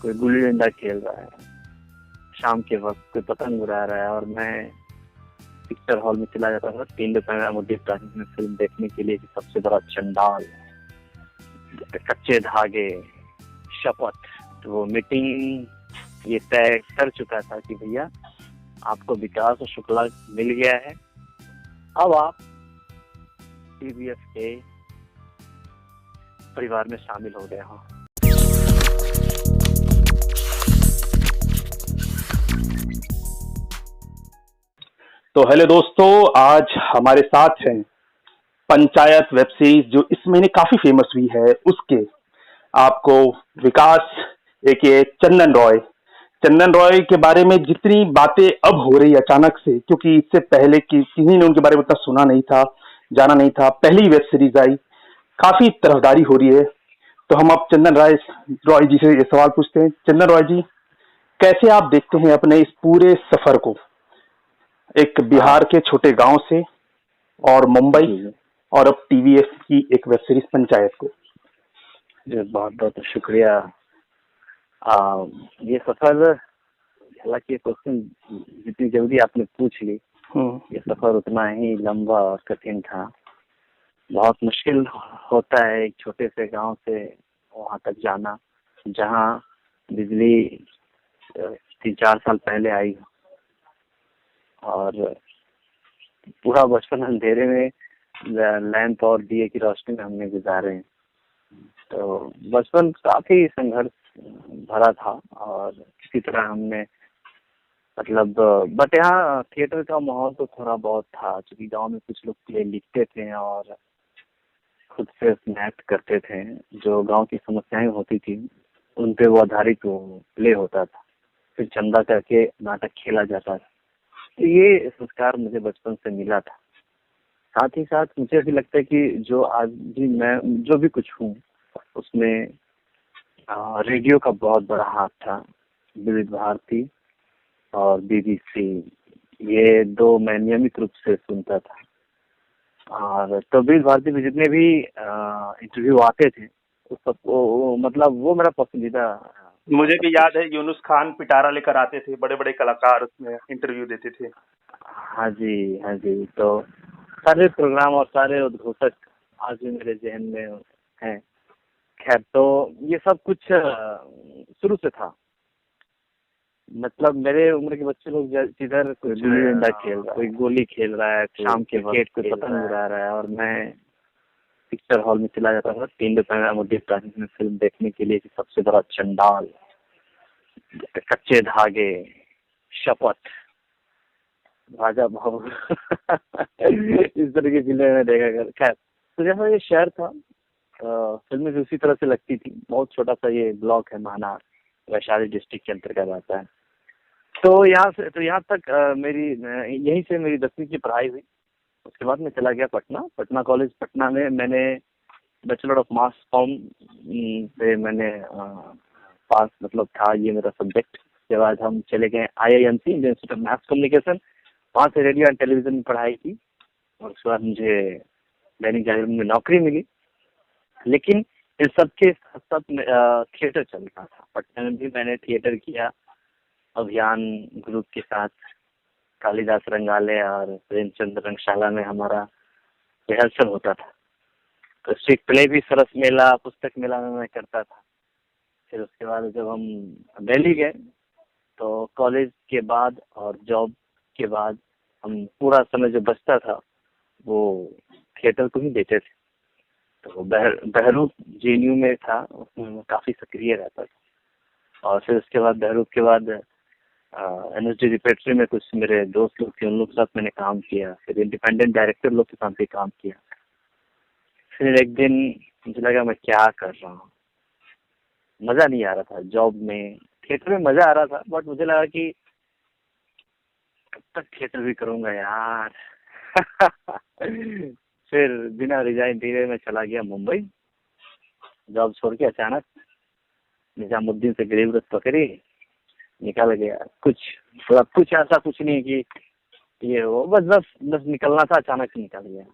कोई गुल्ली डंडा खेल रहा है, शाम के वक्त कोई पतंग उड़ा रहा है, और मैं पिक्चर हॉल में चला जाता था 3 रुपए में मुझे प्राइस में फिल्म देखने के लिए कि सबसे बड़ा चंडाल, कच्चे धागे, शपथ। तो वो मीटिंग ये तय कर चुका था कि भैया आपको विकास और शुक्ला मिल गया है, अब आप टीवीएफ के परिवार में शामिल हो गए हो। तो हेलो दोस्तों, आज हमारे साथ हैं पंचायत वेब सीरीज जो इस महीने काफी फेमस हुई है, उसके आपको विकास एक ये चंदन रॉय के बारे में जितनी बातें अब हो रही अचानक से, क्योंकि इससे पहले किसी ने उनके बारे में उतना सुना नहीं था, जाना नहीं था, पहली वेब सीरीज आई, काफी तरफदारी हो रही है। तो हम अब चंदन रॉय जी से ये सवाल पूछते हैं। चंदन रॉय जी, कैसे आप देखते हैं अपने इस पूरे सफर को, एक बिहार के छोटे गांव से और मुंबई और अब टीवीएफ की एक वेब सीरीज पंचायत को? बहुत बहुत शुक्रिया। ये सफर, हालांकि ये क्वेश्चन जितनी जल्दी आपने पूछ ली, ये सफर उतना ही लंबा और कठिन था। बहुत मुश्किल होता है एक छोटे से गांव से वहां तक जाना जहां बिजली 3-4 साल पहले आई, और पूरा बचपन अंधेरे में लैंप और दिए की रोशनी में हमने गुजारे हैं। तो बचपन काफी संघर्ष भरा था, और किसी तरह हमने मतलब, बट यहाँ थिएटर का माहौल तो थोड़ा बहुत था, क्योंकि गांव में कुछ लोग प्ले लिखते थे और खुद से स्नैप करते थे। जो गांव की समस्याएं होती थी उन पे वो आधारित वो प्ले होता था, फिर चंदा करके नाटक खेला जाता था। तो ये संस्कार मुझे बचपन से मिला था। साथ ही साथ मुझे भी लगता है कि जो आज भी मैं जो भी कुछ हूँ उसमें रेडियो का बहुत बड़ा हाथ था। विविध भारती और बीबीसी, ये दो मैं नियमित रूप से सुनता था। और तो विविध भारती में जितने भी इंटरव्यू आते थे उस सबको, मतलब वो मेरा पसंदीदा। मुझे भी याद है यूनुस खान पिटारा लेकर आते थे, बड़े बड़े कलाकार उसमें इंटरव्यू देते थे। हाँ जी, हाँ जी। तो सारे प्रोग्राम और सारे उद्घोषक आज भी मेरे जहन में हैं। खैर, तो ये सब कुछ शुरू से था। मतलब मेरे उम्र के बच्चे लोग जिधर कोई गुल्ली डंडा खेल रहा है, कोई गोली खेल रहा है, शाम के क्रिकेट कोई पतंग उड़ा रहा है, और मैं पिक्चर हॉल में चला जाता था 3 रुपए में मुझे प्राइस में फिल्म देखने के लिए कि सबसे बड़ा चंडाल, कच्चे धागे, शपथ, राजा भाव इस तरह की फिल्में मैं देखा कर। खैर, तो जैसा ये शहर था, फिल्में भी उसी तरह से लगती थी। बहुत छोटा सा ये ब्लॉक है, महानार, वैशाली डिस्ट्रिक्ट के अंतर्गत आता है। तो यहाँ तक मेरी यहीं से मेरी 10वीं की पढ़ाई हुई। उसके बाद मैं चला गया पटना कॉलेज। पटना में मैंने बैचलर ऑफ मास कॉम से मैंने पास, मतलब था ये मेरा सब्जेक्ट। उसके बाद हम चले गए IIMC, Indian institute of mass communication. वहाँ से रेडियो एंड टेलीविजन में पढ़ाई की, और उसके बाद मुझे दैनिक जागरण में नौकरी मिली। लेकिन इन सब के साथ थिएटर चल रहा था। पटना में भी मैंने थिएटर किया, अभियान ग्रुप के साथ। कालिदास रंगालय और प्रेमचंद रंगशाला में हमारा रिहर्सल होता था। तो स्ट्रीट प्ले भी, सरस मेला, पुस्तक मेला में मैं करता था। फिर उसके बाद जब हम दिल्ली गए, तो कॉलेज के बाद और जॉब के बाद हम पूरा समय जो बचता था वो थिएटर को ही देते थे। तो बहरूप JNU में था, उसमें मैं काफ़ी सक्रिय रहता था। और फिर उसके बाद बहरूप के बाद NSD रिपेट्री में कुछ मेरे दोस्त लोग थे, उन लोग के साथ मैंने काम किया। फिर इंडिपेंडेंट डायरेक्टर लोग के साथ भी काम किया। फिर एक दिन मुझे लगा मैं क्या कर रहा हूँ, मज़ा नहीं आ रहा था जॉब में। थिएटर में मज़ा आ रहा था, बट मुझे लगा कि कब तक थिएटर भी करूँगा यार। फिर बिना रिजाइन दिए मैं चला गया मुंबई। जॉब छोड़ के अचानक निजामुद्दीन से गरीब रथ पकड़ी, निकल गया। कुछ ऐसा कुछ नहीं कि ये वो, बस निकलना था, अचानक से निकल गया।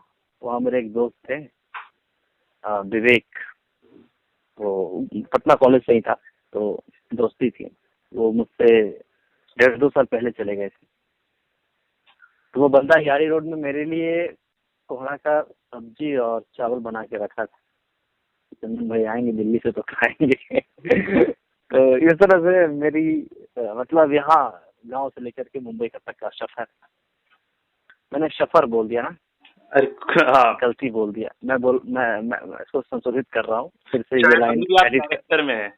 वहाँ मेरे एक दोस्त थे, विवेक, वो पटना कॉलेज से ही था। तो दोस्ती थी, वो मुझसे 1.5-2 साल पहले चले गए थे। तो वो बंदा यारी रोड में मेरे लिए कोहड़ा का सब्जी और चावल बना के रखा था। चंदन भाई आएंगे दिल्ली से तो खाएंगे। तो इस तरह से मेरी मतलब यहाँ गांव से लेकर के मुंबई तक का सफर। मैंने सफर बोल दिया ना, अरे हाँ, गलती बोल दिया। मैं इसको संशोधित कर रहा हूँ फिर से, ये शायद लाइन अभी आप एडिट कर। कैरेक्टर में है।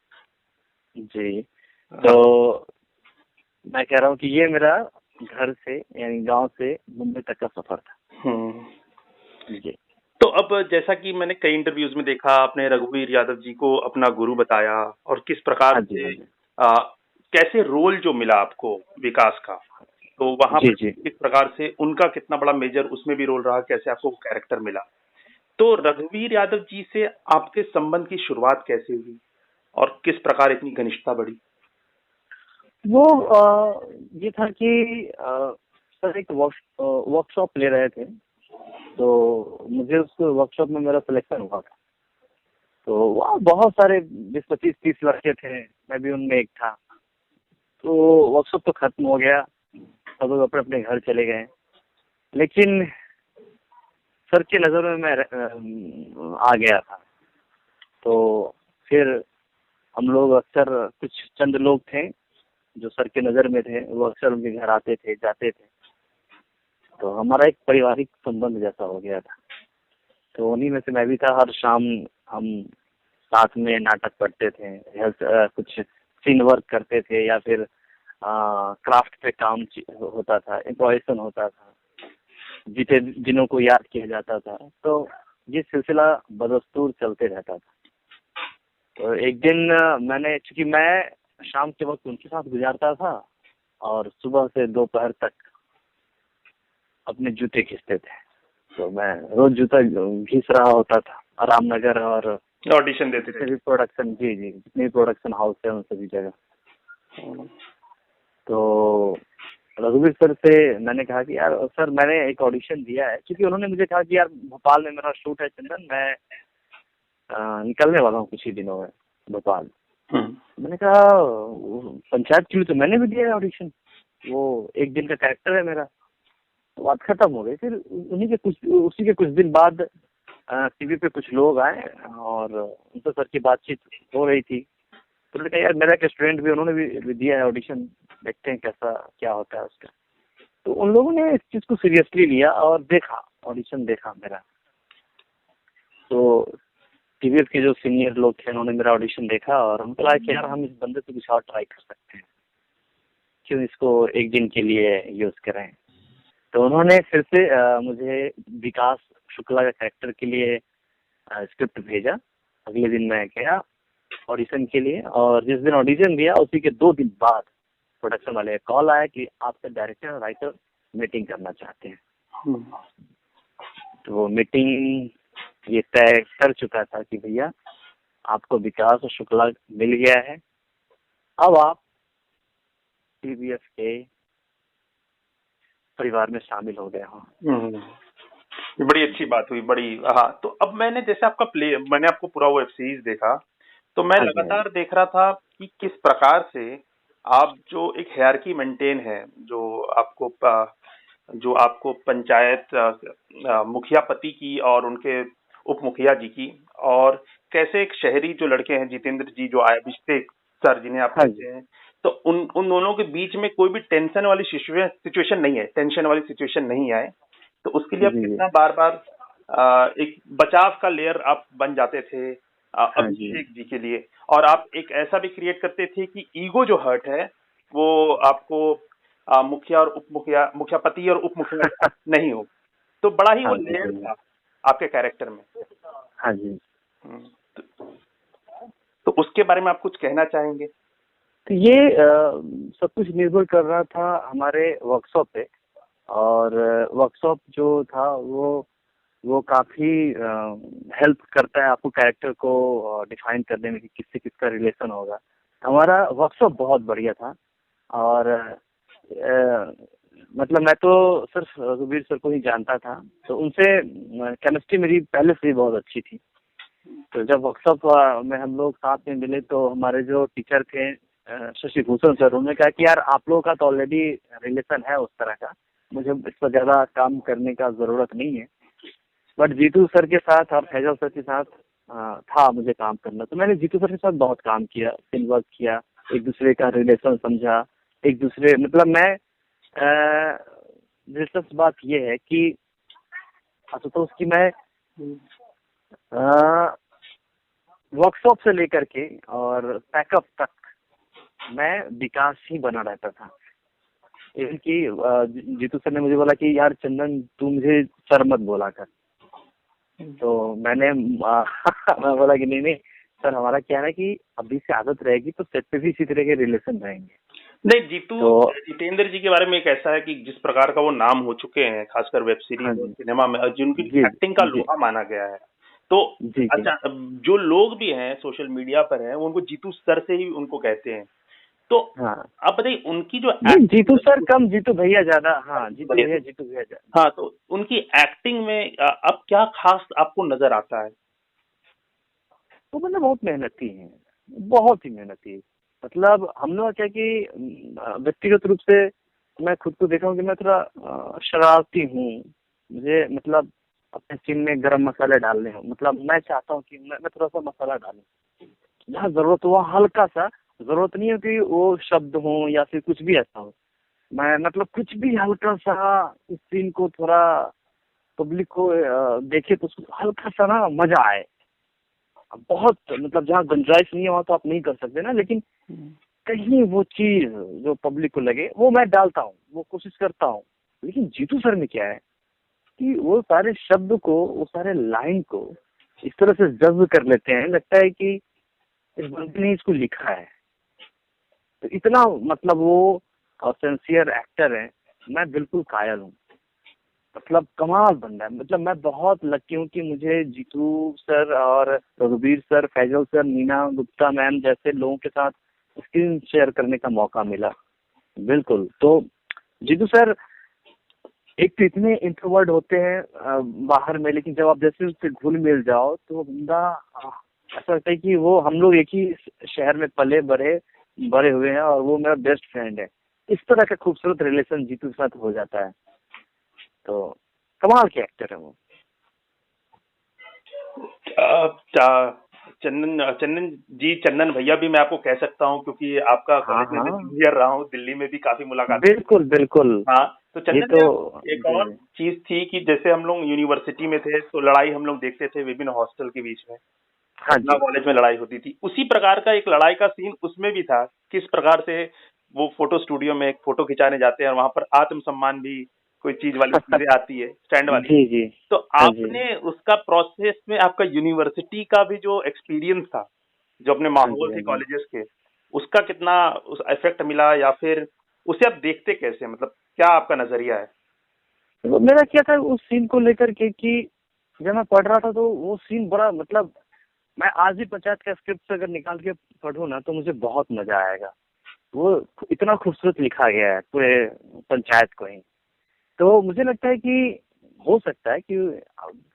जी, हाँ। तो मैं कह रहा हूँ कि ये मेरा घर से यानी गांव से मुंबई तक का सफर था। जी तो अब जैसा कि मैंने कई इंटरव्यूज में देखा, आपने रघुवीर यादव जी को अपना गुरु बताया और किस प्रकार हाँ जी, से हाँ जी, कैसे रोल जो मिला आपको विकास का, तो वहां जी पर जी। किस प्रकार से उनका कितना बड़ा मेजर उसमें भी रोल रहा, कैसे आपको कैरेक्टर मिला। तो रघुवीर यादव जी से आपके संबंध की शुरुआत कैसे हुई और किस प्रकार इतनी घनिष्ठता बढ़ी। वो ये था कि सर एक वर्कशॉप ले रहे थे, तो मुझे उस वर्कशॉप में मेरा सिलेक्शन हुआ था। तो वहाँ बहुत सारे 20-25-30 लड़के थे, मैं भी उनमें एक था। तो वर्कशॉप तो खत्म हो गया, सब लोग अपने अपने घर चले गए, लेकिन सर की नज़र में मैं आ गया था। तो फिर हम लोग अक्सर, कुछ चंद लोग थे जो सर के नज़र में थे, वो अक्सर उनके घर आते थे, जाते थे। तो हमारा एक पारिवारिक संबंध जैसा हो गया था। तो उन्हीं में से मैं भी था। हर शाम हम साथ में नाटक पढ़ते थे, कुछ सीन वर्क करते थे, या फिर क्राफ्ट पे काम होता था, इम्प्रोवाइजेशन होता था, जीते दिनों को याद किया जाता था। तो ये सिलसिला बदस्तूर चलते रहता था। तो एक दिन मैंने, चूंकि मैं शाम के वक्त उनके साथ गुजारता था और सुबह से दोपहर तक अपने जूते घिसते थे, तो मैं रोज जूता घिस रहा होता था रामनगर और ऑडिशन देते जितने थे। भी प्रोडक्शन, जी जी, जितने भी प्रोडक्शन हाउस है उन सभी जगह। तो रघुवीर सर से मैंने कहा कि यार सर, मैंने एक ऑडिशन दिया है, क्योंकि उन्होंने मुझे कहा कि यार भोपाल में मेरा शूट है चंदन, मैं निकलने वाला हूँ कुछ ही दिनों में भोपाल। मैंने कहा पंचायत के लिए तो मैंने भी दिया है ऑडिशन, वो एक दिन का कैरेक्टर है मेरा। तो बात खत्म हो गई। फिर उसी के कुछ दिन बाद टीवी पे कुछ लोग आए और उनसे सर की बातचीत हो रही थी। तो उन्होंने कहा यार मेरा एक स्टूडेंट भी, उन्होंने भी दिया है ऑडिशन, देखते हैं कैसा क्या होता है उसका। तो उन लोगों ने इस चीज को सीरियसली लिया और देखा, ऑडिशन देखा मेरा। तो टीवीएफ के जो सीनियर लोग थे उन्होंने मेरा ऑडिशन देखा और हमको लगा कि यार हम इस बंदे से कुछ और ट्राई कर सकते हैं, क्यों इसको एक दिन के लिए यूज करें। तो उन्होंने फिर से मुझे विकास शुक्ला का कैरेक्टर के लिए स्क्रिप्ट भेजा। अगले दिन मैं गया ऑडिशन के लिए, और जिस दिन ऑडिशन दिया उसी के 2 दिन बाद प्रोडक्शन वाले का कॉल आया कि आपसे डायरेक्टर और राइटर मीटिंग करना चाहते हैं। तो वो मीटिंग ये तय कर चुका था कि भैया आपको विकास और शुक्ला मिल गया है, अब आप टीवीएफ के परिवार में शामिल हो गए हो। ये बड़ी अच्छी बात हुई, बड़ी। हाँ, तो अब मैंने जैसे मैंने आपको पूरा वेब सीरीज देखा, तो मैं हाँ जी, हाँ जी, लगातार देख रहा था कि किस प्रकार से आप जो एक हायरार्की मेंटेन है, जो आपको पंचायत मुखिया पति की और उनके उप मुखिया जी की, और कैसे एक शहरी जो लड़के हैं जितेंद्र जी, जो अभिषेक सर जिन्हें आप हाँ कहते जी, हैं, तो उन उन दोनों के बीच में कोई भी टेंशन वाली सिचुएशन नहीं है, टेंशन वाली सिचुएशन नहीं आए। तो उसके लिए आप जी जी, कितना बार बार एक बचाव का लेयर आप बन जाते थे हाँ जी, अभिषेक जी के लिए, और आप एक ऐसा भी क्रिएट करते थे कि ईगो जो हर्ट है वो आपको मुखिया और उप मुखिया, मुखिया पति और उप मुखिया नहीं हो। तो बड़ा ही वो हाँ जी, लेयर हाँ जी, था आपके कैरेक्टर में। हाँ जी। हम्म, तो उसके बारे में आप कुछ कहना चाहेंगे। तो ये सब कुछ निर्भर कर रहा था हमारे वर्कशॉप पे। और वर्कशॉप जो था वो काफी हेल्प करता है आपको कैरेक्टर को डिफाइन करने में कि किससे किसका रिलेशन होगा। हमारा वर्कशॉप बहुत बढ़िया था। और मतलब मैं तो सिर्फ रघुवीर सर को ही जानता था, तो उनसे केमिस्ट्री मेरी पहले से ही बहुत अच्छी थी। तो जब वर्कशॉप में हम लोग साथ में मिले तो हमारे जो टीचर थे शशि भूषण सर, उन्होंने कहा कि यार आप लोगों का तो ऑलरेडी रिलेशन है उस तरह का, मुझे इस पर ज्यादा काम करने का जरूरत नहीं है। बट जीतू सर के साथ और फैजल सर के साथ था मुझे काम करना, तो मैंने जीतू सर के साथ बहुत काम किया, फिल्म वर्क किया, एक दूसरे का रिलेशन समझा, एक दूसरे मतलब मैं दिलचस्प बात यह है कि आशुतोष की मैं वर्कशॉप से लेकर के और पैकअप तक मैं विकास ही बना रहता था। इवन की जीतू सर ने मुझे बोला कि यार चंदन तू मुझे सर मत बोला कर, तो मैंने मैं बोला कि नहीं नहीं सर, हमारा क्या है कि अभी से आदत रहेगी तो सेट पे भी इसी तरह के रिलेशन रहेंगे। नहीं, जितेंद्र जी के बारे में एक ऐसा है कि जिस प्रकार का वो नाम हो चुके हैं, खासकर वेब सीरीज और सिनेमा में, जिनकी एक्टिंग का लोहा माना गया है, तो अच्छा जो लोग भी हैं सोशल मीडिया पर हैं वो उनको जीतू सर से ही उनको कहते हैं। तो आप बताइए उनकी जो जीतू सर कम, जीतू भैया ज्यादा। हाँ जीतू भैया ज्यादा। हाँ, तो उनकी एक्टिंग में अब क्या खास आपको नजर आता है? वो मतलब बहुत मेहनती है, बहुत ही मेहनती। मतलब हम लोग क्या कि व्यक्तिगत रूप से मैं खुद को देखा हूँ कि मैं थोड़ा शरारती हूँ। मुझे मतलब अपने सीन में गरम मसाले डालने हो, मतलब मैं चाहता हूँ कि मैं थोड़ा सा मसाला डालूं जहाँ जरूरत हो, हल्का सा। जरूरत नहीं है कि वो शब्द हो या फिर कुछ भी ऐसा हो, मैं मतलब कुछ भी हल्का सा इस सीन को थोड़ा पब्लिक को देखे तो उसको हल्का सा ना मजा आए। बहुत मतलब जहाँ गुंजाइश नहीं है वहाँ तो आप नहीं कर सकते ना, लेकिन कहीं वो चीज जो पब्लिक को लगे वो मैं डालता हूँ, वो कोशिश करता हूँ। लेकिन जीतू सर में क्या है कि वो सारे शब्द को, वो सारे लाइन को इस तरह से जज्ब कर लेते हैं, लगता है कि इस बंदे ने इसको लिखा है। तो इतना मतलब वो सिंसियर एक्टर है, मैं बिल्कुल कायल हूँ। मतलब कमाल बंदा है। मतलब मैं बहुत लकी हूँ कि मुझे जीतू सर और रघुवीर sir, Faizal sir, Neena Gupta ma'am जैसे लोगों के साथ स्क्रीन शेयर करने का मौका मिला। बिल्कुल। तो जीतू सर एक तो इतने इंट्रोवर्ट होते हैं बाहर में, लेकिन जब आप जैसे उससे घुल मिल जाओ तो वो बंदा ऐसा लगता है कि वो हम लोग एक ही शहर में पले बड़े हुए हैं और वो मेरा बेस्ट फ्रेंड है। इस तरह का खूबसूरत रिलेशन जीतू के साथ हो जाता है। तो कमाल के एक्टर है वो। चंदन भैया भी मैं आपको कह सकता हूँ, क्योंकि आपका कॉलेज में जूनियर रहा हूँ, दिल्ली में भी काफी मुलाकात। बिल्कुल बिल्कुल। हाँ, तो चंदन एक और चीज थी कि जैसे हम लोग यूनिवर्सिटी में थे तो लड़ाई हम लोग देखते थे विभिन्न हॉस्टल के बीच में। हाँ, कॉलेज में लड़ाई होती थी, उसी प्रकार का एक लड़ाई का सीन उसमें भी था। किस प्रकार से वो फोटो स्टूडियो में एक फोटो खिंचाने जाते हैं और वहां पर आत्मसम्मान भी कोई चीज वाली चीजें आती है, स्टैंड वाली। जी जी। तो आपने उसका प्रोसेस में आपका यूनिवर्सिटी का भी जो एक्सपीरियंस था, जो अपने माहौल थे कॉलेजेस के, उसका कितना उस इफेक्ट मिला, या फिर उसे आप देखते कैसे, मतलब क्या आपका नजरिया है? तो मेरा क्या था उस सीन को लेकर के कि जब मैं पढ़ रहा था तो वो सीन बड़ा मतलब मैं आज भी पंचायत का स्क्रिप्ट से अगर निकाल के पढ़ूं ना तो मुझे बहुत मजा आएगा। वो इतना खूबसूरत लिखा गया है पूरे पंचायत को ही। तो मुझे लगता है कि हो सकता है कि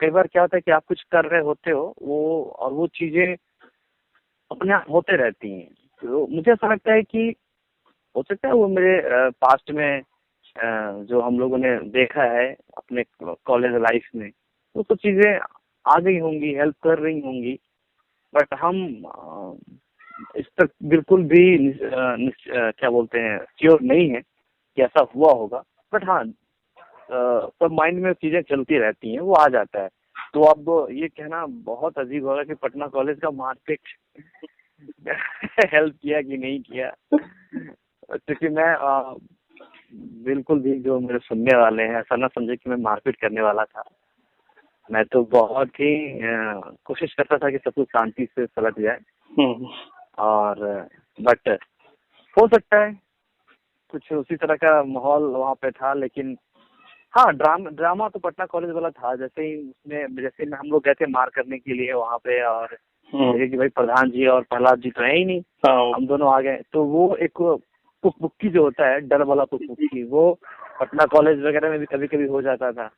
कई बार क्या होता है कि आप कुछ कर रहे होते हो वो, और वो चीजें अपने आप होते रहती हैं। तो मुझे ऐसा लगता है कि हो सकता है वो मेरे पास्ट में जो हम लोगों ने देखा है अपने कॉलेज लाइफ में, वो सब चीजें आ गई होंगी, हेल्प कर रही होंगी। बट हम इस तक बिल्कुल भी क्या बोलते हैं श्योर नहीं है कि ऐसा हुआ होगा। बट हाँ सब माइंड में चीजें चलती रहती हैं, वो आ जाता है। तो अब ये कहना बहुत अजीब होगा कि पटना कॉलेज का मारपीट हेल्प किया कि नहीं किया, क्योंकि मैं बिल्कुल भी, जो मेरे सुनने वाले हैं ऐसा ना समझे कि मैं मारपीट करने वाला था। मैं तो बहुत ही कोशिश करता था कि सब कुछ शांति से सुलझ जाए। और बट हो सकता है कुछ उसी तरह का माहौल वहाँ पे था। लेकिन हाँ, ड्रामा तो पटना कॉलेज वाला था। जैसे ही उसमें जैसे में हम लोग गए थे मार करने के लिए वहाँ पे, और कि भाई प्रधान जी और प्रहलाद जी तो है ही नहीं, हम दोनों आ गए। तो वो एक पुक्की जो होता है, डर वाला पुक्की, वो पटना कॉलेज वगैरह में भी कभी कभी हो जाता था।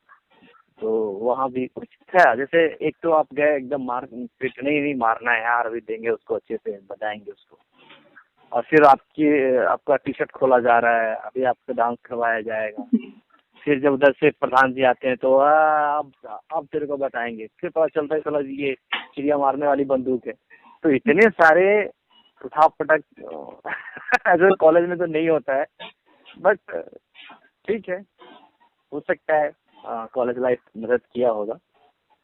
तो वहाँ भी कुछ था, जैसे एक तो आप गए एकदम मार पीटने ही नहीं, मारना है यार, अभी देंगे उसको, अच्छे से बताएंगे उसको। और फिर आपका टी शर्ट खोला जा रहा है, अभी आपको डांस करवाया जाएगा। फिर जब उधर से प्रधान जी आते हैं तो अब तेरे को बताएंगे, फिर पता चलता है चलो जी ये चिड़िया मारने वाली बंदूक है। तो इतने सारे उठा पटक ऐसे कॉलेज में तो नहीं होता है, बट ठीक है, हो सकता है कॉलेज लाइफ मदद किया होगा।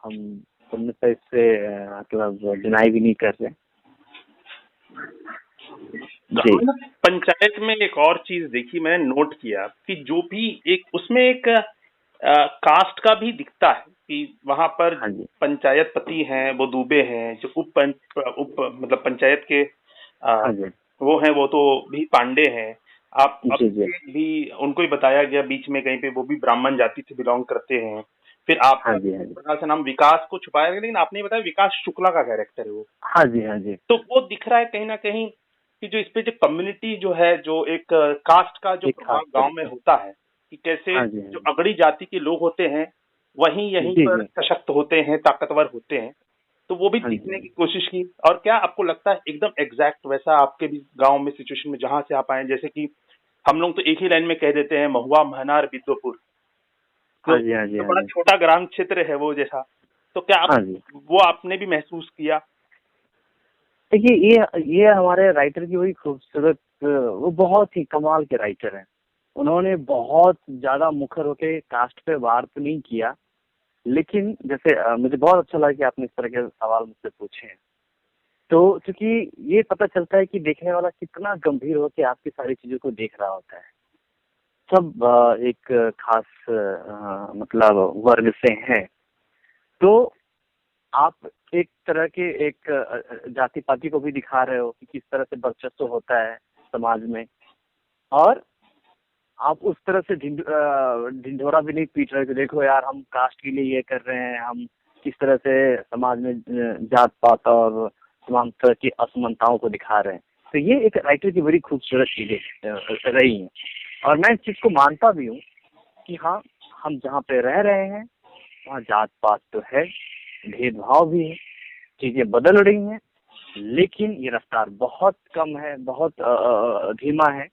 हम तुमने तो इससे मतलब डिनाई भी नहीं कर रहे। जी। पंचायत में एक और चीज देखी, मैंने नोट किया कि जो भी एक उसमें एक कास्ट का भी दिखता है कि वहां पर पंचायत पति हैं वो दुबे हैं, जो उप मतलब पंचायत के वो हैं वो तो भी पांडे हैं। आप भी उनको ही बताया गया बीच में कहीं पे वो भी ब्राह्मण जाति से बिलोंग करते हैं। फिर आप से नाम विकास को छुपाया गया, लेकिन आपने बताया विकास शुक्ला का कैरेक्टर है वो। हाँ जी। तो वो दिख रहा है कहीं ना कहीं कि जो इस पे जो कम्युनिटी जो है, जो एक कास्ट का जो प्रभाव गांव में होता है कि कैसे जो अगड़ी जाति के लोग होते हैं वहीं यहीं पर सशक्त होते हैं, ताकतवर होते हैं, तो वो भी दिखने की कोशिश की। और क्या आपको लगता है एकदम एग्जैक्ट वैसा आपके भी गांव में सिचुएशन में जहां से आप आए, जैसे कि हम लोग तो एक ही लाइन में कह देते हैं महुआ, महनार, बिद्दोपुर, तो बड़ा छोटा ग्राम क्षेत्र है वो जैसा, तो क्या वो आपने भी महसूस किया? देखिए ये हमारे राइटर की वही खूबसूरत, वो बहुत ही कमाल के राइटर हैं। उन्होंने बहुत ज्यादा मुखर होके कास्ट पे वार तो नहीं किया, लेकिन जैसे मुझे बहुत अच्छा लगा कि आपने इस तरह के सवाल मुझसे पूछे हैं। तो क्योंकि ये पता चलता है कि देखने वाला कितना गंभीर होकर आपकी सारी चीजों को देख रहा होता है। सब एक खास मतलब वर्ग से हैं, तो आप एक तरह के एक जाति पाति को भी दिखा रहे हो कि किस तरह से वर्चस्व होता है समाज में, और आप उस तरह से ढिंढोरा भी नहीं पीट रहे कि देखो यार हम कास्ट के लिए ये कर रहे हैं, हम किस तरह से समाज में जात पात और तमाम तरह की असमानताओं को दिखा रहे हैं। तो ये एक राइटर की बड़ी खूबसूरत चीजें रही हैं, और मैं इस चीज को मानता भी हूँ कि हाँ, हम जहाँ पे रह रहे हैं वहाँ जात पात तो है, भेदभाव भी है, चीजें बदल रही हैं, लेकिन ये रफ्तार बहुत कम है, बहुत धीमा है।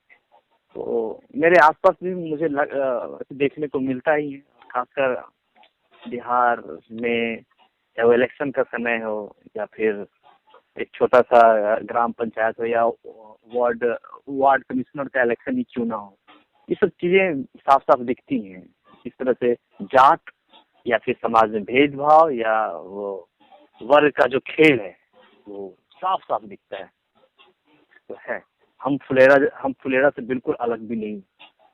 तो मेरे आसपास भी मुझे देखने को मिलता ही है, खासकर बिहार में, या वो इलेक्शन का समय हो या फिर एक छोटा सा ग्राम पंचायत हो या वार्ड कमिश्नर का इलेक्शन ही क्यों ना हो, ये सब चीजें साफ साफ दिखती हैं। इस तरह से जात या फिर समाज में भेदभाव या वो वर्ग का जो खेल है वो साफ साफ दिखता है। तो है, हम फुलेरा से बिल्कुल अलग भी नहीं,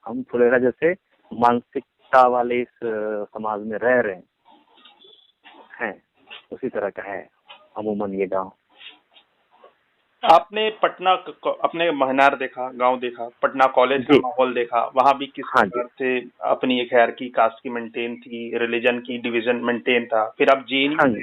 हम फुलेरा जैसे मानसिकता वाले इस समाज में रह रहे हैं, उसी तरह का है अमूमन ये गांव। आपने पटना अपने महनार देखा, गांव देखा, पटना कॉलेज का माहौल देखा, वहां भी किस प्रकार से अपनी एक हायरार्की कास्ट की मेंटेन थी, रिलीजन की डिवीजन मेंटेन था। फिर आप जेएनयू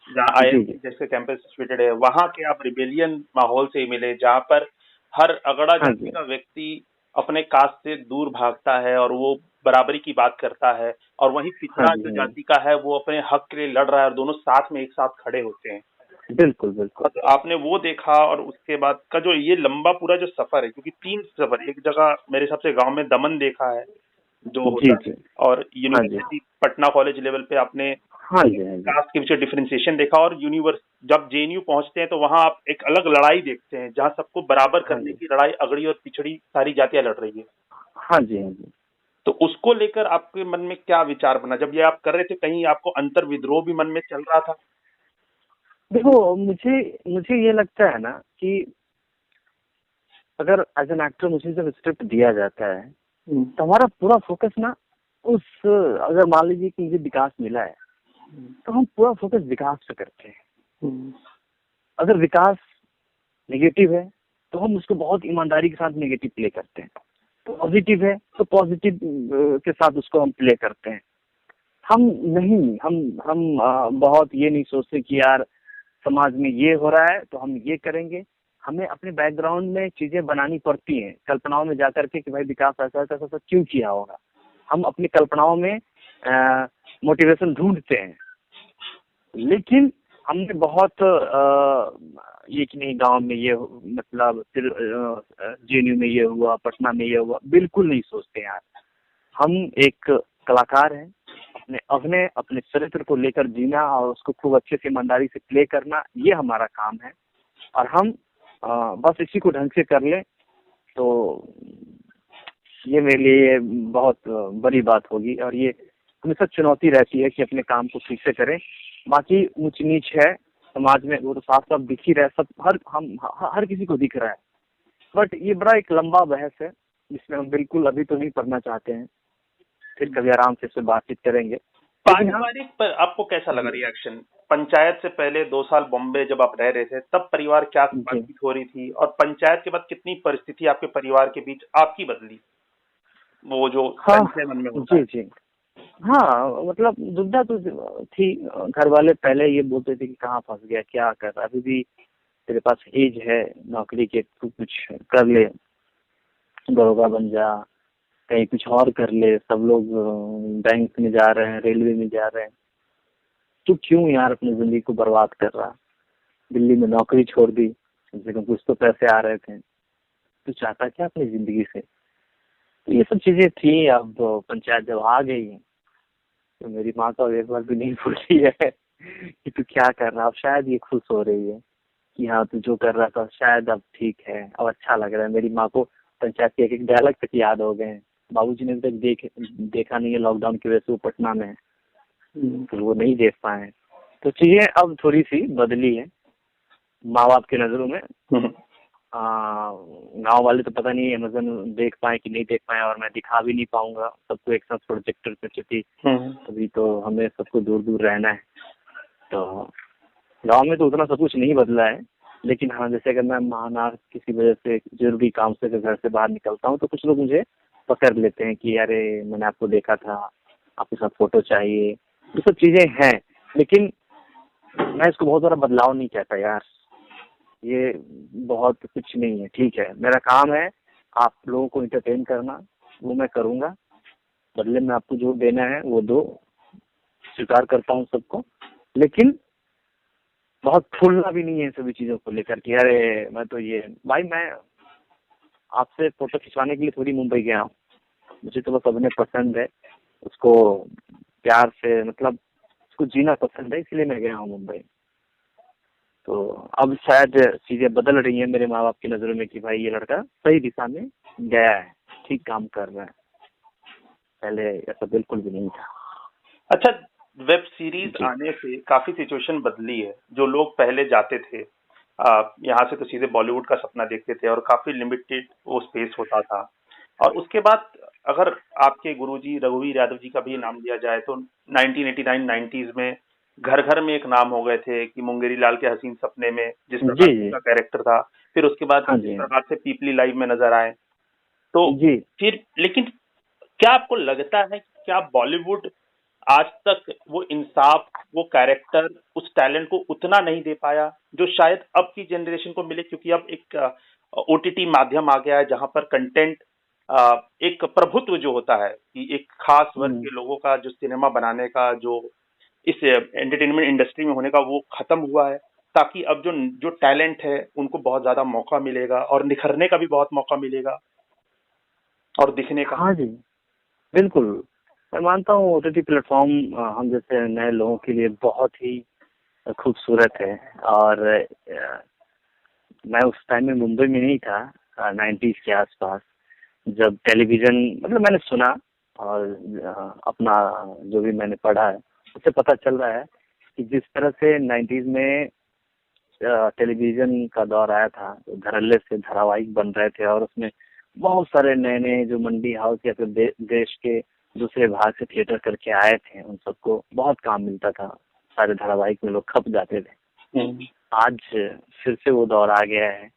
जहाँ IIT जैसे कैंपस सिचुएटेड है, वहां के आप रिबेलियन माहौल से मिले, जहाँ पर हर अगड़ा जाति का व्यक्ति अपने कास्ट से दूर भागता है और वो बराबरी की बात करता है, और वहीं पिछड़ा जो जाति का है वो अपने हक के लिए लड़ रहा है और दोनों साथ में एक साथ खड़े होते हैं। बिल्कुल बिल्कुल। तो आपने वो देखा, और उसके बाद का जो ये लंबा पूरा जो सफर है, क्योंकि 3 सफर, एक जगह मेरे हिसाब से गांव में दमन देखा है जो होता है, और यूनिवर्सिटी पटना कॉलेज लेवल पे आपने कास्ट के पीछे डिफरेंशिएशन देखा, और जब जेएनयू पहुंचते हैं तो वहां आप एक अलग लड़ाई देखते हैं जहां सबको बराबर करने की लड़ाई अगड़ी और पिछड़ी सारी जातियां लड़ रही है। हाँ जी। तो उसको लेकर आपके मन में क्या विचार बना जब ये आप कर रहे थे? कहीं आपको अंतर विद्रोह भी मन में चल रहा था? देखो, मुझे ये लगता है ना कि अगर एज एन एक्टर मुझे जब स्क्रिप्ट दिया जाता है तो हमारा पूरा फोकस ना अगर मान लीजिए कि मुझे विकास मिला है तो हम पूरा फोकस विकास पे करते हैं। अगर विकास नेगेटिव है तो हम उसको बहुत ईमानदारी के साथ नेगेटिव प्ले करते हैं, पॉजिटिव है तो पॉजिटिव के साथ उसको हम प्ले करते हैं। हम बहुत ये नहीं सोचते कि यार समाज में ये हो रहा है तो हम ये करेंगे। हमें अपने बैकग्राउंड में चीजें बनानी पड़ती हैं, कल्पनाओं में जाकर के कि भाई विकास ऐसा क्यों किया होगा। हम अपनी कल्पनाओं में मोटिवेशन ढूंढते हैं, लेकिन हमने बहुत ये कि नहीं गांव में ये मतलब जेएनयू में ये हुआ, पटना में ये हुआ, बिल्कुल नहीं सोचते यार। हम एक कलाकार हैं, अपने अभिनय अपने चरित्र को लेकर जीना और उसको खूब अच्छे से ईमानदारी से प्ले करना, ये हमारा काम है। और हम बस इसी को ढंग से कर लें तो ये मेरे लिए बहुत बड़ी बात होगी। और ये हमेशा चुनौती रहती है कि अपने काम को ठीक से करें। बाकी ऊंच नीच है समाज में, वो तो साफ साफ दिख ही रहा है, सब हर किसी को दिख रहा है। बट ये बड़ा एक लंबा बहस है जिसमें हम बिल्कुल अभी तो नहीं पढ़ना चाहते हैं, फिर कभी आराम से इससे बातचीत करेंगे। पारिवारिक पर आपको कैसा लगा रिएक्शन? पंचायत से पहले 2 साल बॉम्बे जब आप रह रहे थे, तब परिवार क्या बातचीत हो रही थी, और पंचायत के बाद कितनी परिस्थिति आपके परिवार के बीच आपकी बदली, वो जो मन में होता है? जी हाँ, मतलब दुविधा तो थी। घर वाले पहले ये बोलते थे कि कहाँ फंस गया, क्या कर रहा, अभी भी तेरे पास एज है नौकरी के, तू कुछ कर ले, दरोगा बन जा, कहीं कुछ और कर ले, सब लोग बैंक में जा रहे हैं, रेलवे में जा रहे हैं, तू क्यों यार अपनी जिंदगी को बर्बाद कर रहा। दिल्ली में नौकरी छोड़ दी, कम से कम कुछ तो पैसे आ रहे थे, तू चाहता क्या अपनी जिंदगी से। तो ये सब चीजें थी। अब पंचायत जब आ गई तो मेरी माँ तो एक बार भी नहीं बोली है कि तू क्या कर रहा। अब शायद ये खुश हो रही है कि हाँ तू जो कर रहा था शायद अब ठीक है, अब अच्छा लग रहा है। मेरी माँ को पंचायत के एक डायलॉग तक याद हो गए हैं। बाबूजी ने अभी तक देखा नहीं है, लॉकडाउन की वजह से वो पटना में है तो वो नहीं देख पाए। तो चीजें अब थोड़ी सी बदली है माँ बाप की नजरों में। गांव वाले तो पता नहीं अमेजन देख पाए कि नहीं देख पाए, और मैं दिखा भी नहीं पाऊंगा सबको एक साथ प्रोजेक्टर पे, क्योंकि अभी तो हमें सबको दूर दूर रहना है। तो गांव में तो उतना सब कुछ नहीं बदला है, लेकिन हाँ जैसे अगर मैं महानार किसी वजह से जरूरी काम से घर से बाहर निकलता हूँ तो कुछ लोग मुझे पकड़ लेते हैं कि अरे मैंने आपको देखा था, आपके साथ फोटो चाहिए, ये सब चीजें हैं। लेकिन मैं इसको बहुत बड़ा बदलाव नहीं कहता यार, ये बहुत कुछ नहीं है। ठीक है, मेरा काम है आप लोगों को इंटरटेन करना, वो मैं करूंगा, बदले में आपको जो देना है वो दो, स्वीकार करता हूँ सबको। लेकिन बहुत फूलना भी नहीं है सभी चीजों को लेकर कि अरे मैं तो ये भाई, मैं आपसे फोटो खिंचवाने के लिए थोड़ी मुंबई गया हूँ, मुझे तो बस अभिनय पसंद है, उसको प्यार से मतलब उसको जीना पसंद है, इसलिए मैं गया हूँ मुंबई। तो अब शायद चीजें बदल रही हैं मेरे माँ बाप की नजरों में कि भाई ये लड़का सही दिशा में गया है, ठीक काम कर रहा है। पहले ऐसा बिल्कुल भी नहीं था। अच्छा, वेब सीरीज आने से काफी सिचुएशन बदली है। जो लोग पहले जाते थे यहाँ से तो सीधे बॉलीवुड का सपना देखते थे और काफी लिमिटेड वो स्पेस होता था। और उसके बाद अगर आपके गुरुजी रघुवीर यादव जी का भी नाम लिया जाए तो 1989 90s में घर घर में एक नाम हो गए थे कि मुंगेरी लाल के हसीन सपने में जिस प्रकार का कैरेक्टर था, फिर उसके बाद जिस प्रकार से पीपली लाइव में नजर आए। तो फिर लेकिन क्या आपको लगता है कि क्या बॉलीवुड आज तक वो इंसाफ, वो कैरेक्टर, उस टैलेंट को उतना नहीं दे पाया जो शायद अब की जनरेशन को मिले? क्योंकि अब एक ओटीटी माध्यम आ गया है जहां पर कंटेंट एक प्रभुत्व जो होता है कि एक खास वर्ग के लोगों का जो सिनेमा बनाने का, जो इस एंटरटेनमेंट इंडस्ट्री में होने का, वो खत्म हुआ है। ताकि अब जो टैलेंट है उनको बहुत ज्यादा मौका मिलेगा और निखरने का भी बहुत मौका मिलेगा और दिखने का। हाँ जी बिल्कुल, मैं मानता हूँ ओटीटी प्लेटफॉर्म हम जैसे नए लोगों के लिए बहुत ही खूबसूरत है। और मैं उस टाइम में मुंबई में नहीं था, 90s के आसपास, जब टेलीविजन मतलब मैंने सुना और अपना जो भी मैंने पढ़ा है उससे पता चल रहा है कि जिस तरह से 90s में टेलीविजन का दौर आया था, धड़ल्ले से धारावाहिक बन रहे थे और उसमें बहुत सारे नए नए जो मंडी हाउस या फिर देश के दूसरे भाग से थिएटर करके आए थे, उन सबको बहुत काम मिलता था, सारे धारावाहिक में लोग खप जाते थे। आज फिर से वो दौर आ गया है।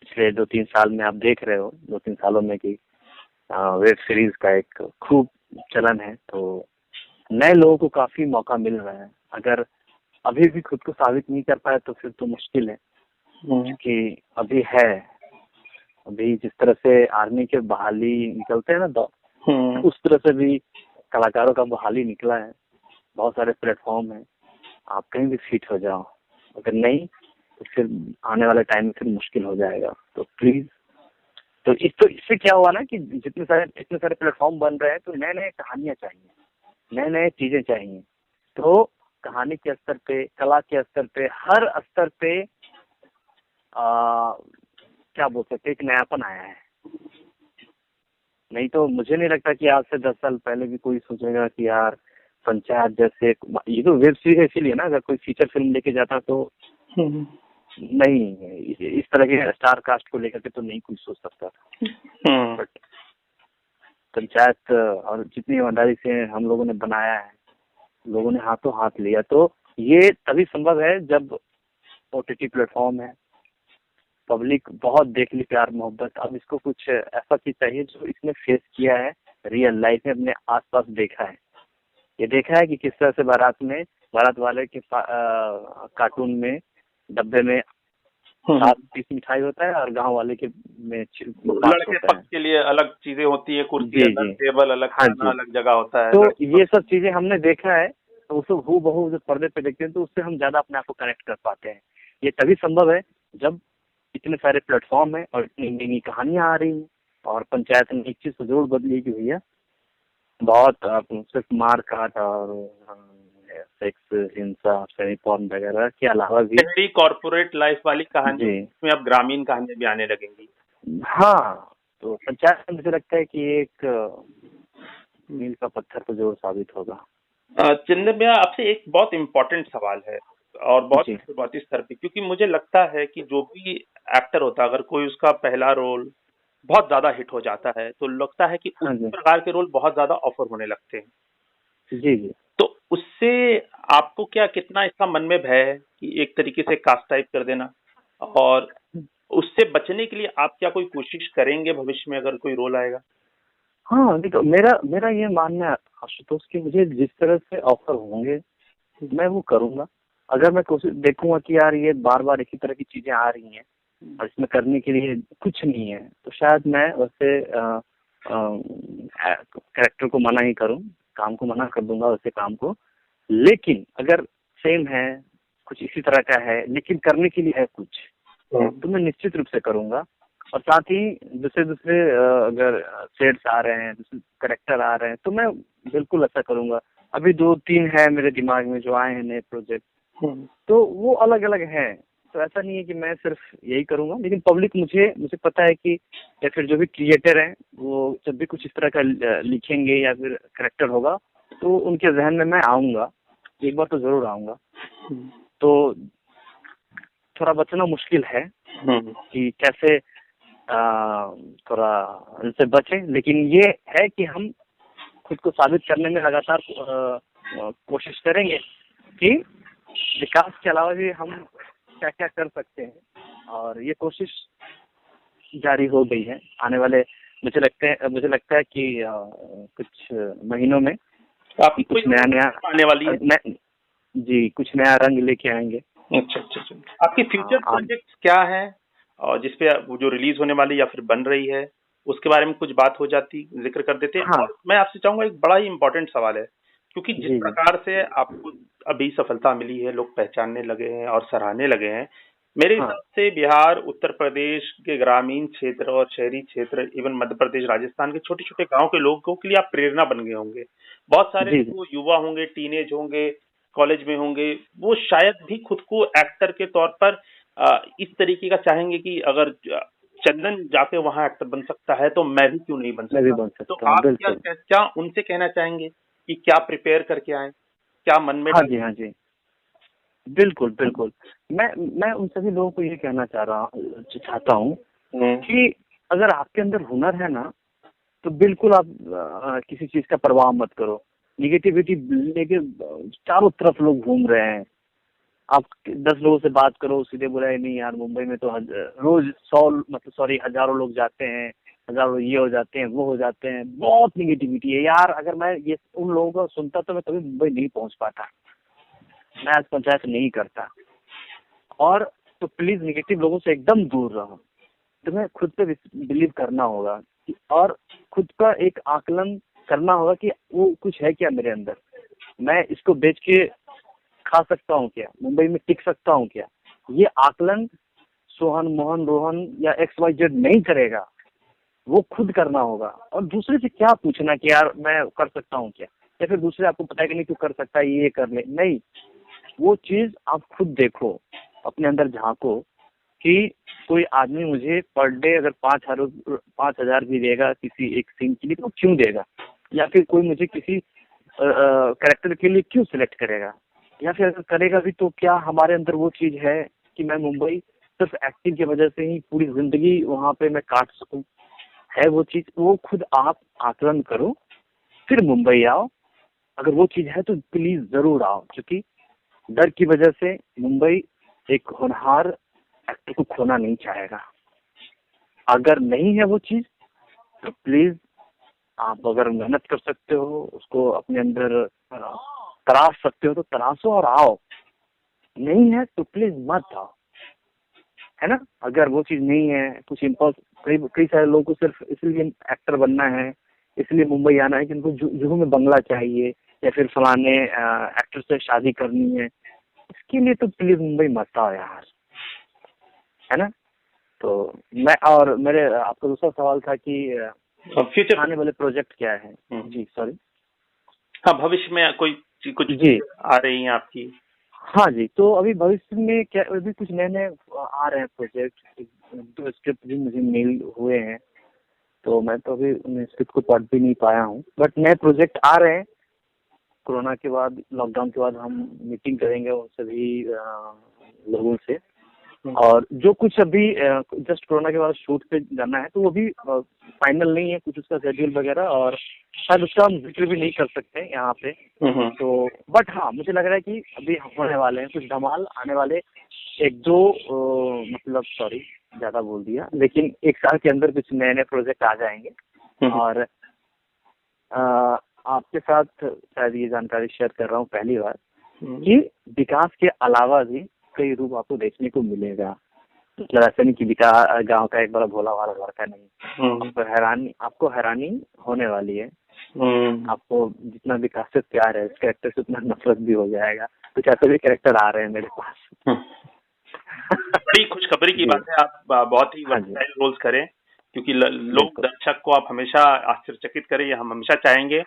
पिछले 2-3 साल में आप देख रहे हो, 2-3 सालों में कि वेब सीरीज का एक खूब चलन है। तो नए लोगों को काफी मौका मिल रहा है। अगर अभी भी खुद को साबित नहीं कर पाए तो फिर तो मुश्किल है, क्योंकि अभी है, अभी जिस तरह से आर्मी के बहाली निकलते हैं ना दौर, उस तरह से भी कलाकारों का बहाली निकला है। बहुत सारे प्लेटफॉर्म है, आप कहीं भी फिट हो जाओ। अगर नहीं तो फिर आने वाले टाइम में फिर मुश्किल हो जाएगा। तो प्लीज, तो इससे क्या हुआ ना कि इतने सारे प्लेटफॉर्म बन रहे हैं, तो नए नए कहानियां चाहिए, नए नए चीजें चाहिए। तो कहानी के स्तर पे, कला के स्तर पे, हर स्तर पे क्या बोल सकते, एक नयापन आया है। नहीं तो मुझे नहीं लगता कि आज से 10 साल पहले भी कोई सोचेगा कि यार पंचायत जैसे, ये तो वेब सीरीज इसीलिए ना, अगर कोई फीचर फिल्म लेके जाता तो नहीं, इस तरह के स्टार कास्ट को लेकर के तो नहीं कोई सोच सकता था। बट पंचायत और जितनी ईमानदारी से हम लोगों ने बनाया है, लोगों ने हाथों हाथ लिया, तो ये तभी संभव है जब ओटीटी प्लेटफॉर्म है, पब्लिक बहुत देख ली प्यार मोहब्बत। अब इसको कुछ ऐसा चीज चाहिए जो इसने फेस किया है, रियल लाइफ में अपने आसपास देखा है। ये देखा है कि किस तरह से बारात वाले के कार्टून में डब्बे में 7 पीस मिठाई होता है और गांव वाले के में 5 लड़के होता है। पक्ष के लिए अलग चीजें होती है, कुर्सी अलग, टेबल अलग, खाना अलग जगह होता है। तो ये सब चीजें हमने देखा है, तो उसको हूबहू जो पर्दे पे देखते हैं तो उससे हम ज्यादा अपने आप को कनेक्ट कर पाते हैं। ये तभी संभव है जब इतने सारे प्लेटफॉर्म है और इतनी नई कहानियां आ रही हैं। और पंचायत ने एक चीज तो जरूर बदली कि भैया बहुत सिर्फ मार काट और सेक्स, हिंसा, सेमी पॉर्न वगैरह के अलावा भी कॉर्पोरेट लाइफ वाली कहानी में अब ग्रामीण कहानियां भी आने लगेंगी। हाँ, तो पंचायत में मुझे लगता है कि एक मील का पत्थर तो जरूर साबित होगा। चंदन भैया, आपसे एक बहुत इम्पोर्टेंट सवाल है और बहुत शुरुआती स्तर पे, क्योंकि मुझे लगता है कि जो भी एक्टर होता है, अगर कोई उसका पहला रोल बहुत ज्यादा हिट हो जाता है तो लगता है कि उस प्रकार के रोल बहुत ज्यादा ऑफर होने लगते हैं। जी जी। तो उससे आपको क्या, कितना इसका मन में भय है कि एक तरीके से कास्ट टाइप कर देना, और उससे बचने के लिए आप क्या कोई कोशिश करेंगे भविष्य में अगर कोई रोल आएगा? हाँ देखो, मेरा ये मानना है आशुतोष कि मुझे जिस तरह से ऑफर होंगे मैं वो करूंगा। अगर मैं कोशिश देखूंगा कि यार ये बार बार एक ही तरह की चीजें आ रही हैं और इसमें करने के लिए कुछ नहीं है, तो शायद मैं वैसे कैरेक्टर को मना ही करूं, काम को मना कर दूंगा वैसे काम को। लेकिन अगर सेम है, कुछ इसी तरह का है लेकिन करने के लिए है कुछ, तो मैं निश्चित रूप से करूंगा। और साथ ही दूसरे अगर शेड्स आ रहे हैं, दूसरे कैरेक्टर आ रहे हैं, तो मैं बिल्कुल ऐसा करूंगा। अभी 2-3 है मेरे दिमाग में जो आए हैं नए प्रोजेक्ट, तो वो अलग अलग हैं। तो ऐसा नहीं है कि मैं सिर्फ यही करूंगा, लेकिन पब्लिक मुझे पता है कि, या फिर जो भी क्रिएटर हैं वो जब भी कुछ इस तरह का लिखेंगे या फिर कैरेक्टर होगा तो उनके जहन में मैं आऊंगा, एक बार तो जरूर आऊंगा। तो थोड़ा बचना मुश्किल है कि कैसे थोड़ा इनसे बचें, लेकिन ये है कि हम खुद को साबित करने में लगातार कोशिश करेंगे कि विकास के अलावा भी हम क्या क्या कर सकते हैं। और ये कोशिश जारी हो गई है। आने वाले मुझे लगता है कि कुछ महीनों में आपकी कुछ नया आने वाली है। जी, कुछ नया रंग लेके आएंगे। अच्छा। आपकी फ्यूचर प्रोजेक्ट्स क्या है, और जिसपे वो जो रिलीज होने वाली या फिर बन रही है उसके बारे में कुछ बात हो जाती, जिक्र कर देते हैं। और मैं आपसे चाहूंगा, एक बड़ा ही इम्पोर्टेंट सवाल है, क्योंकि जिस प्रकार से आपको अभी सफलता मिली है, लोग पहचानने लगे हैं और सराहने लगे हैं, मेरे हिसाब से बिहार, उत्तर प्रदेश के ग्रामीण क्षेत्र और शहरी क्षेत्र, इवन मध्य प्रदेश, राजस्थान के छोटे छोटे गांव के लोगों के लिए आप प्रेरणा बन गए होंगे। बहुत सारे जो युवा होंगे, टीनेज होंगे, कॉलेज में होंगे, वो शायद भी खुद को एक्टर के तौर पर इस तरीके का चाहेंगे कि अगर चंदन जाके वहां एक्टर बन सकता है तो मैं भी क्यों नहीं बन सकता। तो आप क्या उनसे कहना चाहेंगे कि क्या प्रिपेयर करके आए, क्या मन में? हाँ जी, बिल्कुल। मैं उन सभी लोगों को ये कहना चाहता हूँ कि अगर आपके अंदर हुनर है ना, तो बिल्कुल आप किसी चीज का परवाह मत करो। निगेटिविटी लेके चारों तरफ लोग घूम रहे हैं। आप 10 लोगों से बात करो, सीधे बोला नहीं यार मुंबई में तो रोज 100 हजारों लोग जाते हैं, हजारों ये हो जाते हैं, वो हो जाते हैं, बहुत निगेटिविटी है यार। अगर मैं ये उन लोगों को सुनता तो मैं कभी मुंबई नहीं पहुंच पाता, मैं आज पंचायत नहीं करता। और तो प्लीज निगेटिव लोगों से एकदम दूर रहो। तुम्हें खुद पे बिलीव करना होगा और खुद का एक आकलन करना होगा कि वो कुछ है क्या मेरे अंदर, मैं इसको बेच के खा सकता हूँ क्या, मुंबई में टिक सकता हूँ क्या, ये आकलन सोहन, मोहन, रोहन या XYZ नहीं करेगा, वो खुद करना होगा। और दूसरे से क्या पूछना कि यार मैं कर सकता हूँ क्या, या फिर दूसरे आपको पता है कि नहीं तू कर सकता है, ये कर ले, नहीं, वो चीज आप खुद देखो, अपने अंदर झांको कि कोई आदमी मुझे पर डे अगर 5,000 भी देगा किसी एक सीन के लिए तो क्यों देगा, या फिर कोई मुझे किसी कैरेक्टर के लिए क्यों सिलेक्ट करेगा, या फिर अगर करेगा भी तो क्या हमारे अंदर वो चीज है कि मैं मुंबई सिर्फ एक्टिंग की वजह से ही पूरी जिंदगी वहां पे मैं काट सकूं, है वो चीज, वो खुद आप आकलन करो फिर मुंबई आओ। अगर वो चीज है तो प्लीज जरूर आओ, क्योंकि डर की वजह से मुंबई एक होनहार एक्टर को खोना नहीं चाहेगा। अगर नहीं है वो चीज तो प्लीज आप अगर मेहनत कर सकते हो, उसको अपने अंदर तराश सकते हो तो तराशो और आओ, नहीं है तो प्लीज मत आओ, है ना। अगर वो चीज नहीं है, कुछ इम्पल्स, कई सारे लोगों को सिर्फ इसलिए एक्टर बनना है, इसलिए मुंबई आना है कि उनको जुहू में बंगला चाहिए या फिर फलाने एक्टर से शादी करनी है, इसके लिए तो प्लीज मुंबई मत आओ यार, है ना। तो मैं, और मेरे आपका दूसरा सवाल था कि फ्यूचर आने वाले प्रोजेक्ट क्या है। जी सॉरी। हाँ, भविष्य में कोई कुछ जी आ रही हैं आपकी? हाँ जी, तो अभी भविष्य में क्या, अभी कुछ नए नए आ रहे हैं प्रोजेक्ट, तो स्क्रिप्ट भी मुझे मेल हुए हैं, तो मैं तो अभी उन स्क्रिप्ट को पढ़ भी नहीं पाया हूँ, बट नए प्रोजेक्ट आ रहे हैं। कोरोना के बाद, लॉकडाउन के बाद हम मीटिंग करेंगे उन सभी लोगों से, और जो कुछ अभी जस्ट कोरोना के बाद शूट पे जाना है तो वो भी फाइनल नहीं है, कुछ उसका शेड्यूल वगैरह, और शायद उसका हम जिक्र भी नहीं कर सकते यहाँ पे। तो बट हाँ, मुझे लग रहा है कि अभी होने वाले हैं कुछ धमाल आने वाले, एक दो मतलब सॉरी ज्यादा बोल दिया, लेकिन एक साल के अंदर कुछ नए नए प्रोजेक्ट आ जाएंगे। और आपके साथ शायद ये जानकारी शेयर कर रहा हूँ पहली बार कि विकास के अलावा भी कई रूप आपको देखने को मिलेगा। मतलब ऐसा नहीं कि विकास गांव का एक बड़ा भोला वाला लड़का नहीं, आपको हैरानी होने वाली है। आपको जितना विकास से प्यार है, इस कैरेक्टर से उतना नफरत भी हो जाएगा। कुछ ऐसे भी कैरेक्टर आ रहे हैं मेरे पास। बड़ी खुशखबरी की बात है, आप बहुत ही वर्सटाइल रोल्स करें, क्योंकि लोग, दर्शक को आप हमेशा आश्चर्यचकित करें, ये हम हमेशा चाहेंगे।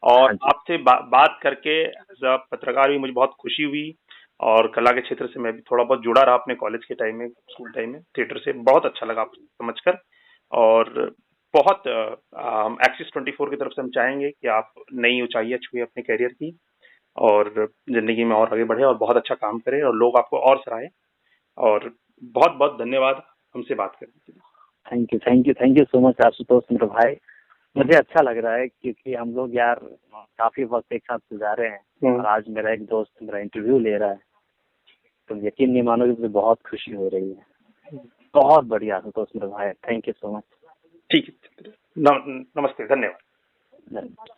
और आपसे बात करके पत्रकार भी मुझे बहुत खुशी हुई, और कला के क्षेत्र से मैं भी थोड़ा बहुत जुड़ा रहा अपने कॉलेज के टाइम में, स्कूल टाइम में, थिएटर से बहुत अच्छा लगा आपसे समझकर। और बहुत एक्सिस 24 की तरफ से हम चाहेंगे कि आप नई ऊंचाइयां छुए अपने करियर की, और जिंदगी में और आगे बढ़े, और बहुत अच्छा काम करें, और लोग आपको और सराहें। और बहुत बहुत धन्यवाद हमसे बात करने के लिए। Thank you so much Ashutosh मेरे भाई। मुझे अच्छा लग रहा है क्योंकि हम लोग यार काफी वक्त एक साथ गुजारे हैं, और आज मेरा एक दोस्त मेरा इंटरव्यू ले रहा है, तो यकीन नहीं मानोगे, मुझे बहुत खुशी हो रही है। बहुत बढ़िया आशुतोष मेरे भाई, थैंक यू सो मच। ठीक है, नमस्ते, धन्यवाद।